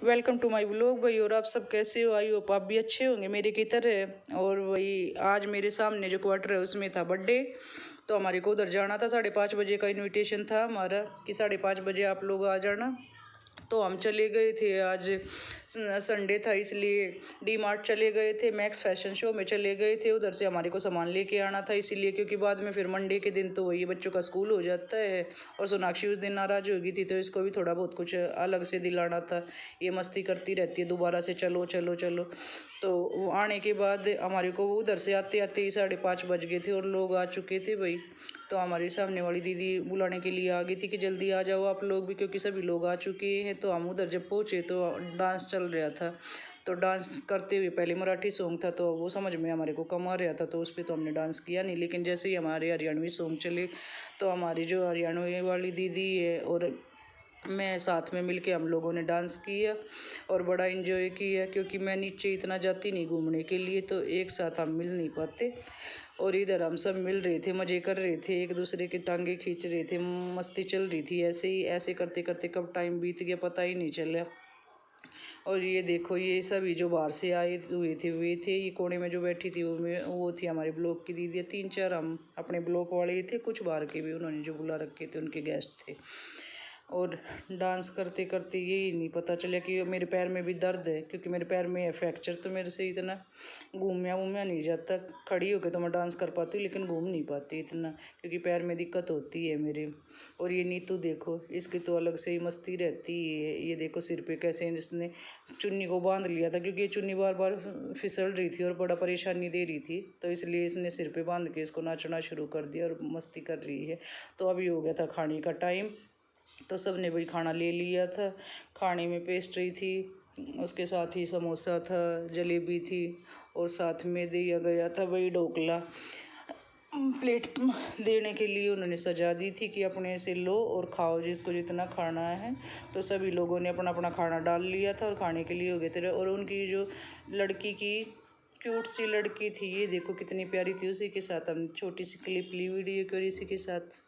Welcome to my blog भाई। और आप सब कैसे हो? आई होप आप भी अच्छे होंगे मेरे की तरह। और वही आज मेरे सामने जो क्वार्टर है उसमें था बर्थडे, तो हमारे को उधर जाना था। 5:30 बजे का इनविटेशन था हमारा कि 5:30 बजे आप लोग आ जाना। तो हम चले गए थे, आज संडे था इसलिए डी मार्ट चले गए थे, मैक्स फैशन शो में चले गए थे। उधर से हमारे को सामान लेके आना था इसीलिए, क्योंकि बाद में फिर मंडे के दिन तो वही बच्चों का स्कूल हो जाता है। और सोनाक्षी उस दिन नाराज़ हो गई थी तो इसको भी थोड़ा बहुत कुछ अलग से दिलाना था। ये मस्ती करती रहती है दोबारा से चलो चलो चलो। तो वो आने के बाद हमारे को उधर से आते आते ही 5:30 बज गए थे और लोग आ चुके थे भाई। तो हमारी सामने वाली दीदी बुलाने के लिए आ गई थी कि जल्दी आ जाओ आप लोग भी, क्योंकि सभी लोग आ चुके हैं। तो हम उधर जब पहुँचे तो डांस चल रहा था। तो डांस करते हुए पहले मराठी सॉन्ग था तो वो समझ में हमारे को कम आ रहा था, तो उस पर तो हमने डांस किया नहीं। लेकिन जैसे ही हमारे हरियाणवी सॉन्ग चले तो हमारी जो हरियाणवी वाली दीदी है और मैं साथ में मिलके हम लोगों ने डांस किया और बड़ा इन्जॉय किया। क्योंकि मैं नीचे इतना जाती नहीं घूमने के लिए, तो एक साथ हम मिल नहीं पाते। और इधर हम सब मिल रहे थे, मज़े कर रहे थे, एक दूसरे की टांगे खींच रहे थे, मस्ती चल रही थी। ऐसे ही ऐसे करते करते कब टाइम बीत गया पता ही नहीं चला। और ये देखो, ये सभी जो बाहर से आए हुए थे वे थे। ये कोने में जो बैठी थी वो थी हमारे ब्लॉक की दीदी। 3-4 हम अपने ब्लॉक वाले थे, कुछ बाहर के भी उन्होंने जो बुला रखे थे उनके गेस्ट थे। और डांस करते करते यही नहीं पता चला कि मेरे पैर में भी दर्द है, क्योंकि मेरे पैर में है फ्रैक्चर। तो मेरे से इतना घूमया वूमया नहीं जाता। खड़ी होकर तो मैं डांस कर पाती हूँ लेकिन घूम नहीं पाती इतना, क्योंकि पैर में दिक्कत होती है मेरे। और ये नीतू देखो, इसकी तो अलग से ही मस्ती रहती है। ये देखो सिर पे कैसे इसने चुन्नी को बांध लिया था, क्योंकि ये चुन्नी बार बार फिसल रही थी और बड़ा परेशानी दे रही थी, तो इसलिए इसने सिर पे बांध के इसको नाचना शुरू कर दिया और मस्ती कर रही है। तो अभी हो गया था खाने का टाइम, तो सब ने वही खाना ले लिया था। खाने में पेस्ट्री थी, उसके साथ ही समोसा था, जलेबी थी और साथ में दिया गया था वही ढोकला। प्लेट देने के लिए उन्होंने सजा दी थी कि अपने से लो और खाओ जिसको जितना खाना है। तो सभी लोगों ने अपना अपना खाना डाल लिया था और खाने के लिए हो गए थे। और उनकी जो लड़की की क्यूट सी लड़की थी, ये देखो कितनी प्यारी थी, उसी के साथ हम छोटी सी क्लिप ली वीडियो की और इसी के साथ